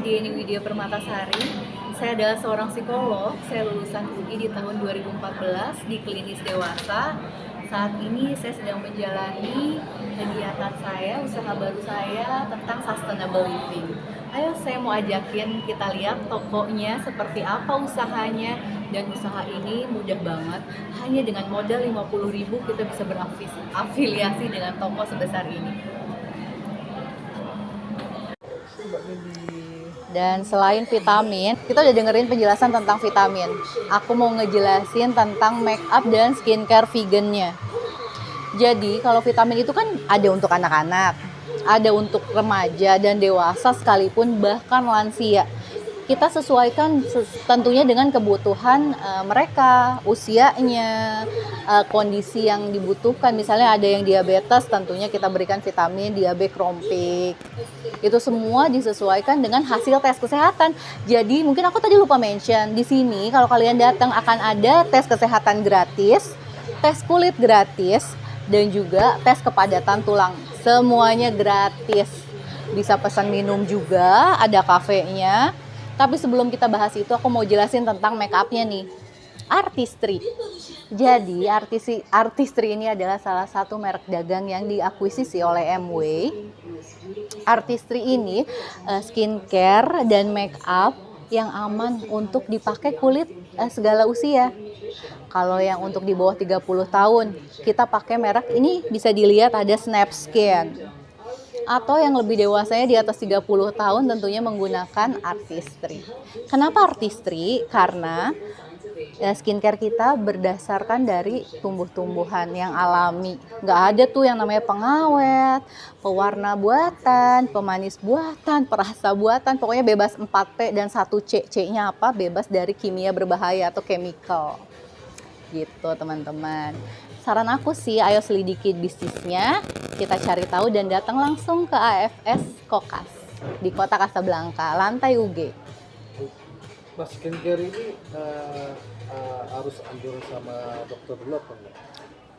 Dieni Widya Permatasari. Saya adalah seorang psikolog. Saya lulusan UI di tahun 2014 di klinis dewasa. Saat ini saya sedang menjalani kegiatan saya, usaha baru saya tentang sustainable living. Ayo saya mau ajakin kita lihat tokonya seperti apa usahanya, dan usaha ini mudah banget. Hanya dengan modal 50.000 kita bisa berafiliasi dengan toko sebesar ini. Dan selain vitamin, kita udah dengerin penjelasan tentang vitamin. Aku mau ngejelasin tentang make up dan skincare vegannya. Jadi kalau vitamin itu kan ada untuk anak-anak, ada untuk remaja dan dewasa sekalipun, bahkan lansia. Kita sesuaikan tentunya dengan kebutuhan mereka, usianya, kondisi yang dibutuhkan. Misalnya ada yang diabetes, tentunya kita berikan vitamin diabetes krompik. Itu semua disesuaikan dengan hasil tes kesehatan. Jadi mungkin aku tadi lupa mention, di sini kalau kalian datang akan ada tes kesehatan gratis, tes kulit gratis, dan juga tes kepadatan tulang. Semuanya gratis. Bisa pesan minum juga, ada kafenya. Tapi sebelum kita bahas itu, aku mau jelasin tentang make up-nya nih. Artistry. Jadi Artistry ini adalah salah satu merek dagang yang diakuisisi oleh MW. Artistry ini skincare dan make up yang aman untuk dipakai kulit segala usia. Kalau yang untuk di bawah 30 tahun, kita pakai merek ini, bisa dilihat ada Snap Skin. Atau yang lebih dewasanya di atas 30 tahun tentunya menggunakan Artistry. Kenapa Artistry? Karena skincare kita berdasarkan dari tumbuh-tumbuhan yang alami. Nggak ada tuh yang namanya pengawet, pewarna buatan, pemanis buatan, perasa buatan. Pokoknya bebas 4P dan 1C. C-nya apa? Bebas dari kimia berbahaya atau chemical. Gitu teman-teman. Saran aku sih, ayo selidiki bisnisnya, kita cari tahu dan datang langsung ke AFS Kokas di Kota Kasablanka, lantai UG. Mas, skincare ini harus anjuran sama dokter dulu apa enggak?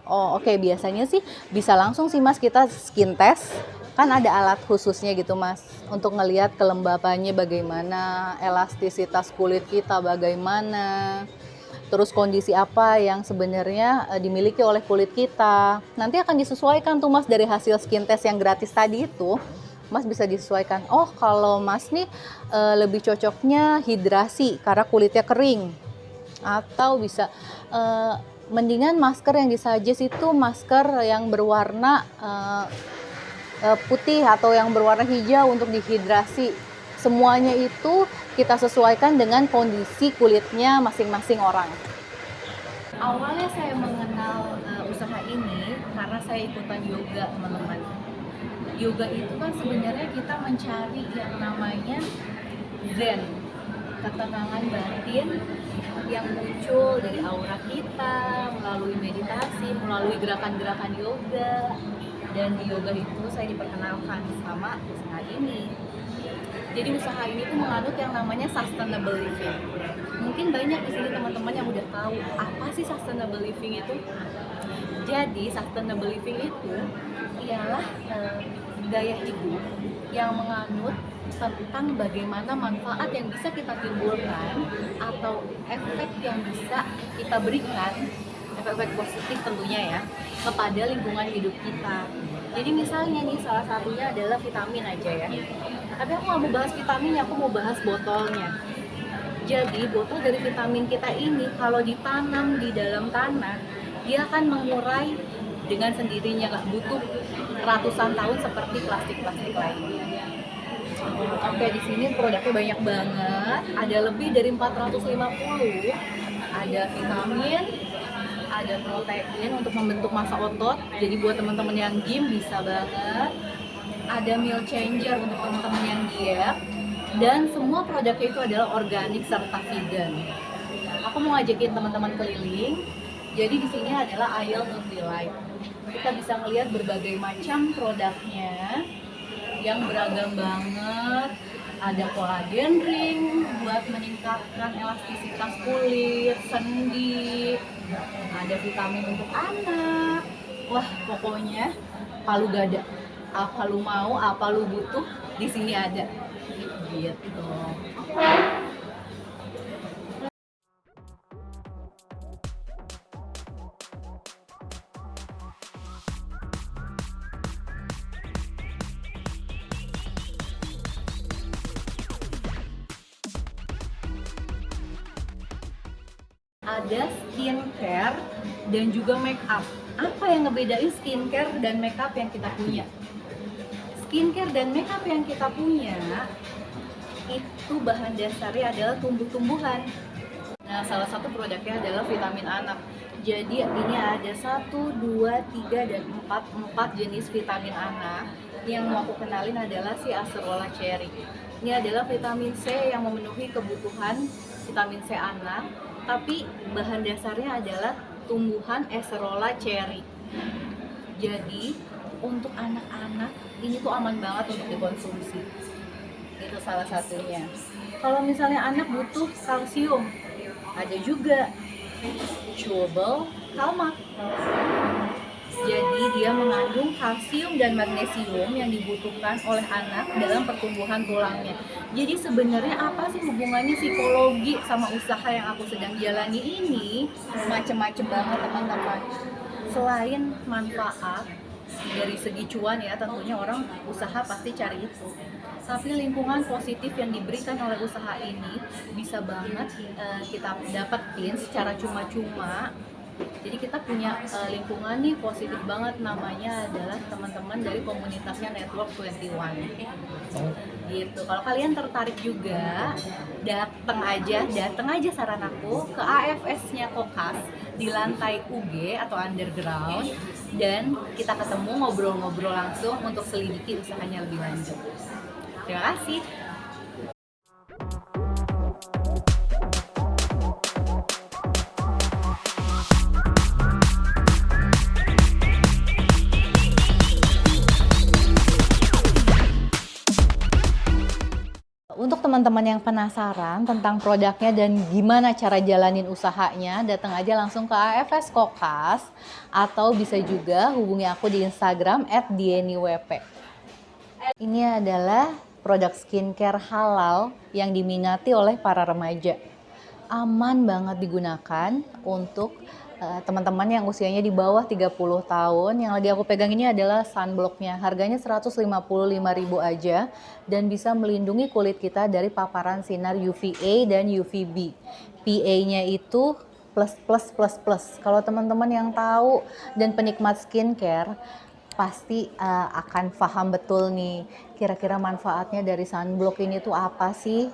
Oh oke. Biasanya sih bisa langsung sih Mas, kita skin test. Kan ada alat khususnya gitu Mas, untuk ngelihat kelembapannya bagaimana, elastisitas kulit kita bagaimana, terus kondisi apa yang sebenarnya dimiliki oleh kulit kita. Nanti akan disesuaikan tuh Mas dari hasil skin test yang gratis tadi itu. Mas bisa disesuaikan, oh kalau Mas nih lebih cocoknya hidrasi karena kulitnya kering. Atau bisa mendingan masker yang disuggest itu masker yang berwarna putih atau yang berwarna hijau untuk dehidrasi. Semuanya itu kita sesuaikan dengan kondisi kulitnya masing-masing orang. Awalnya saya mengenal usaha ini karena saya ikutan yoga, teman-teman. Yoga itu kan sebenarnya kita mencari yang namanya zen, ketenangan batin yang muncul dari aura kita melalui meditasi, melalui gerakan-gerakan yoga. Dan di yoga itu saya diperkenalkan sama usaha ini. Jadi usaha ini tuh menganut yang namanya sustainable living. Mungkin banyak di sini teman-teman yang udah tahu apa sih sustainable living itu. Jadi sustainable living itu ialah gaya hidup yang menganut tentang bagaimana manfaat yang bisa kita timbulkan atau efek yang bisa kita berikan, efek-efek positif tentunya ya, kepada lingkungan hidup kita. Jadi misalnya nih, salah satunya adalah vitamin aja ya. Tapi aku nggak mau bahas vitaminnya, aku mau bahas botolnya. Jadi botol dari vitamin kita ini kalau ditanam di dalam tanah, dia akan mengurai dengan sendirinya, nggak butuh ratusan tahun seperti plastik-plastik lainnya. Oke, di sini produknya banyak banget, ada lebih dari 450. Ada vitamin, ada protein untuk membentuk massa otot, jadi buat teman-teman yang gym bisa banget. Ada meal changer untuk teman-teman yang diet, dan semua produknya itu adalah organik serta vegan. Aku mau ngajakin teman-teman keliling. Jadi di sini adalah aisle Nutrilite. Kita bisa melihat berbagai macam produknya yang beragam banget. Ada collagen ring buat meningkatkan elastisitas kulit, sendi. Ada vitamin untuk anak. Wah, pokoknya palu gada. Apa lu mau, apa lu butuh, di sini ada. gitu. Ada skincare dan juga make up. Apa yang ngebedain skincare dan make up yang kita punya? Skincare dan make up yang kita punya itu bahan dasarnya adalah tumbuh-tumbuhan. Nah, salah satu produknya adalah vitamin anak. Jadi ini ada 1, 2, 3, dan 4 jenis vitamin anak. Yang mau aku kenalin adalah si Acerola Cherry. Ini adalah vitamin C yang memenuhi kebutuhan vitamin C anak, tapi bahan dasarnya adalah tumbuhan Acerola Cherry. Jadi untuk anak-anak ini tuh aman banget untuk dikonsumsi. Itu salah satunya. Kalau misalnya anak butuh kalsium, ada juga chewable Calmac. Jadi dia mengandung kalsium dan magnesium yang dibutuhkan oleh anak dalam pertumbuhan tulangnya. Jadi sebenarnya apa sih hubungannya psikologi sama usaha yang aku sedang jalani ini? Macem-macem banget teman-teman. Selain manfaat dari segi cuan ya, tentunya orang usaha pasti cari itu. Tapi lingkungan positif yang diberikan oleh usaha ini bisa banget kita dapetin secara cuma-cuma. Jadi kita punya lingkungan nih positif banget, namanya adalah teman-teman dari komunitasnya Network 21 gitu. Kalau kalian tertarik juga, datang aja saran aku ke AFS-nya Kokas di lantai UG atau underground, dan kita ketemu ngobrol-ngobrol langsung untuk selidiki usahanya lebih lanjut. Terima kasih. Untuk teman-teman yang penasaran tentang produknya dan gimana cara jalanin usahanya, datang aja langsung ke AFS Kokas atau bisa juga hubungi aku di Instagram @dieniwp. Ini adalah produk skincare halal yang diminati oleh para remaja. Aman banget digunakan untuk teman-teman yang usianya di bawah 30 tahun. Yang lagi aku pegang ini adalah sunblocknya. Harganya 155.000 aja dan bisa melindungi kulit kita dari paparan sinar UVA dan UVB. PA-nya itu plus. Kalau teman-teman yang tahu dan penikmat skincare pasti akan paham betul nih kira-kira manfaatnya dari sunblock ini tuh apa sih.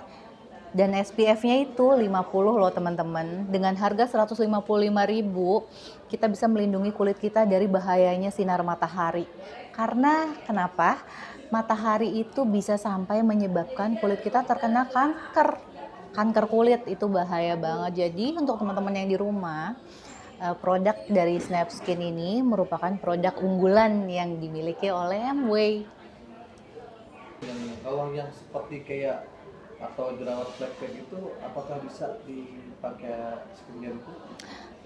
Dan SPF-nya itu 50 loh teman-teman. Dengan harga 155.000, kita bisa melindungi kulit kita dari bahayanya sinar matahari. Karena kenapa? Matahari itu bisa sampai menyebabkan kulit kita terkena kanker. Kanker kulit itu bahaya banget. Jadi untuk teman-teman yang di rumah, produk dari Snapskin ini merupakan produk unggulan yang dimiliki oleh Amway. Kalau yang seperti kayak atau jerawat blackhead itu apakah bisa dipakai skincare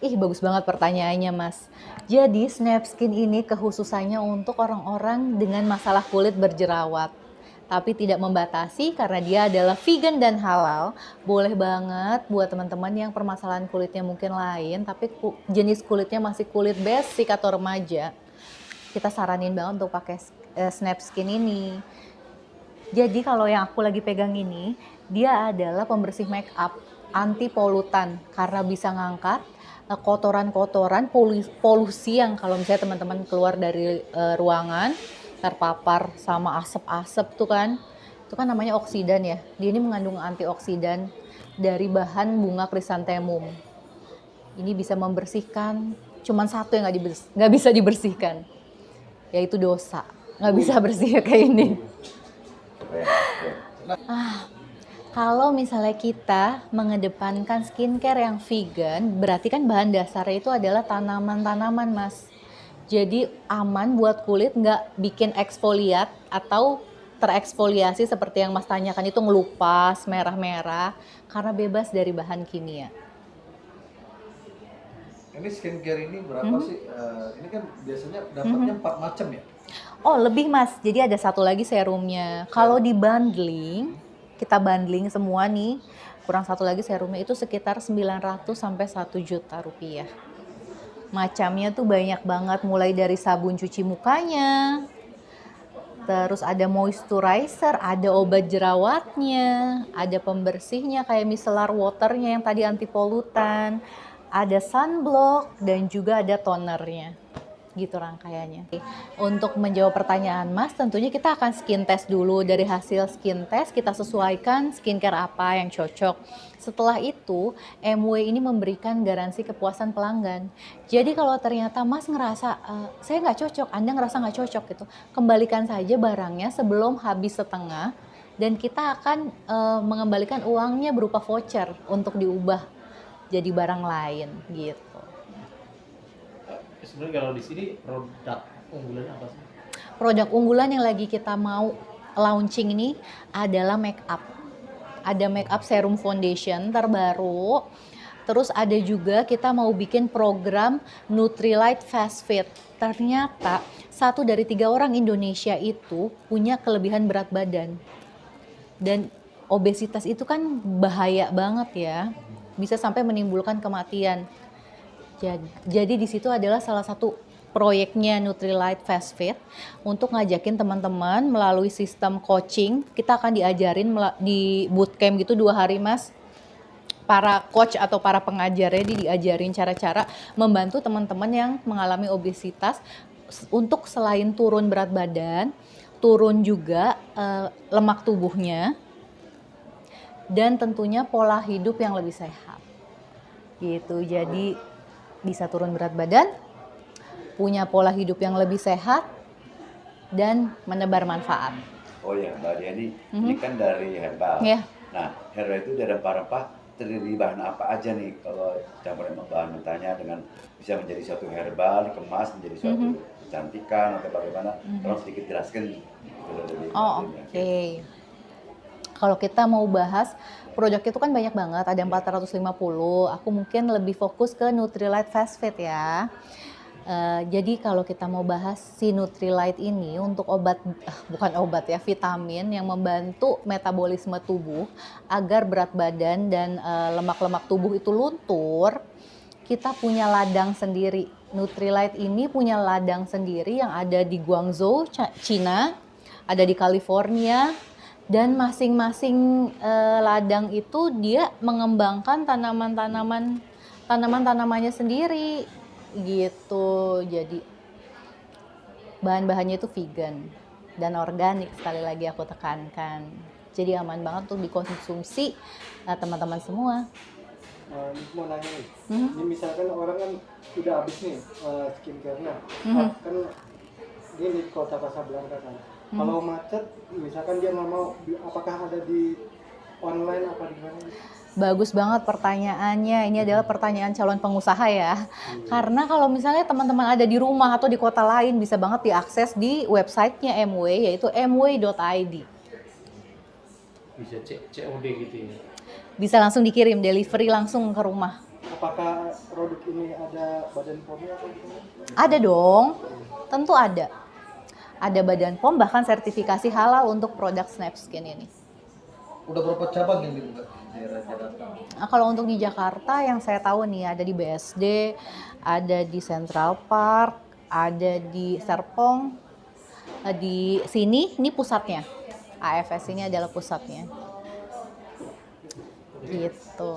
itu? Bagus banget pertanyaannya Mas. Jadi Snapskin ini kekhususannya untuk orang-orang dengan masalah kulit berjerawat. Tapi tidak membatasi karena dia adalah vegan dan halal. Boleh banget buat teman-teman yang permasalahan kulitnya mungkin lain, tapi jenis kulitnya masih kulit basic atau remaja. Kita saranin banget untuk pakai Snapskin ini. Jadi kalau yang aku lagi pegang ini, dia adalah pembersih make up anti polutan karena bisa ngangkat kotoran-kotoran polusi yang kalau misalnya teman-teman keluar dari ruangan terpapar sama asap-asap tuh kan, itu kan namanya oksidan ya. Dia ini mengandung antioksidan dari bahan bunga krisantemum. Ini bisa membersihkan, cuman satu yang nggak bisa dibersihkan, yaitu dosa. Nggak bisa bersih kayak ini. Kalau misalnya kita mengedepankan skincare yang vegan, berarti kan bahan dasarnya itu adalah tanaman-tanaman, Mas. Jadi aman buat kulit, nggak bikin eksfoliat atau tereksfoliasi seperti yang Mas tanyakan itu ngelupas, merah-merah, karena bebas dari bahan kimia. Ini skincare ini berapa sih? Ini kan biasanya dapatnya 4 macam ya? Oh lebih Mas, jadi ada satu lagi serumnya. Kalau di bundling kita bundling semua nih, kurang satu lagi serumnya itu sekitar 900 sampai 1 juta rupiah. Macamnya tuh banyak banget, mulai dari sabun cuci mukanya, terus ada moisturizer, ada obat jerawatnya, ada pembersihnya kayak micellar waternya yang tadi anti polutan, ada sunblock, dan juga ada tonernya. Gitu rangkaiannya. Untuk menjawab pertanyaan Mas, tentunya kita akan skin test dulu. Dari hasil skin test kita sesuaikan skincare apa yang cocok. Setelah itu MW ini memberikan garansi kepuasan pelanggan. Jadi kalau ternyata Mas ngerasa saya nggak cocok, Anda ngerasa nggak cocok gitu, kembalikan saja barangnya sebelum habis setengah, dan kita akan mengembalikan uangnya berupa voucher untuk diubah jadi barang lain gitu. Sebenarnya kalau di sini produk unggulannya apa sih? Produk unggulan yang lagi kita mau launching ini adalah make up. Ada make up serum foundation terbaru. Terus ada juga kita mau bikin program Nutrilite Fast Fit. Ternyata 1 dari 3 orang Indonesia itu punya kelebihan berat badan. Dan obesitas itu kan bahaya banget ya. Bisa sampai menimbulkan kematian. Jadi di situ adalah salah satu proyeknya Nutrilite Fast Fit untuk ngajakin teman-teman melalui sistem coaching. Kita akan diajarin di bootcamp gitu 2 hari Mas. Para coach atau para pengajarnya diajarin cara-cara membantu teman-teman yang mengalami obesitas untuk selain turun berat badan, turun juga lemak tubuhnya, dan tentunya pola hidup yang lebih sehat. Gitu. Jadi bisa turun berat badan, punya pola hidup yang lebih sehat, dan menebar manfaat. Oh ya, Mbak Diani, ini kan dari herbal. Yeah. Nah, herbal itu dari rempah-rempah terdiri bahan apa aja nih? Kalau campuran bahan mentahnya dengan bisa menjadi suatu herbal, dikemas menjadi suatu kecantikan atau bagaimana? Tolong sedikit jelaskan. Oh, oke. Kalau kita mau bahas produk itu kan banyak banget, ada 450. Aku mungkin lebih fokus ke Nutrilite Fast Fit ya. Jadi kalau kita mau bahas si Nutrilite ini untuk bukan obat ya, vitamin yang membantu metabolisme tubuh agar berat badan dan lemak-lemak tubuh itu luntur, kita punya ladang sendiri. Nutrilite ini punya ladang sendiri yang ada di Guangzhou, Cina, ada di California. Dan masing-masing ladang itu dia mengembangkan tanaman-tanamannya sendiri gitu. Jadi bahan-bahannya itu vegan dan organik, sekali lagi aku tekankan. Jadi aman banget untuk dikonsumsi teman-teman semua. Ini mau nanya nih, ini misalkan orang kan udah habis nih skincare-nya, kan dia di kota Casablanca kan. Kalau macet, misalkan dia nggak mau, apakah ada di online apa di mana? Bagus banget pertanyaannya. Ini adalah pertanyaan calon pengusaha ya. Karena kalau misalnya teman-teman ada di rumah atau di kota lain, bisa banget diakses di websitenya MW, yaitu mw.id. Bisa COD gitu ya? Bisa langsung dikirim, delivery langsung ke rumah. Apakah produk ini ada badan POM-nya atau gimana? Ada dong, tentu ada. Ada badan POM, bahkan sertifikasi halal untuk produk Snapskin ini. Udah berapa cabang yang dibuka di Jakarta? Nah, kalau untuk di Jakarta yang saya tahu nih ada di BSD, ada di Central Park, ada di Serpong, di sini ini pusatnya. AFS ini adalah pusatnya. Gitu.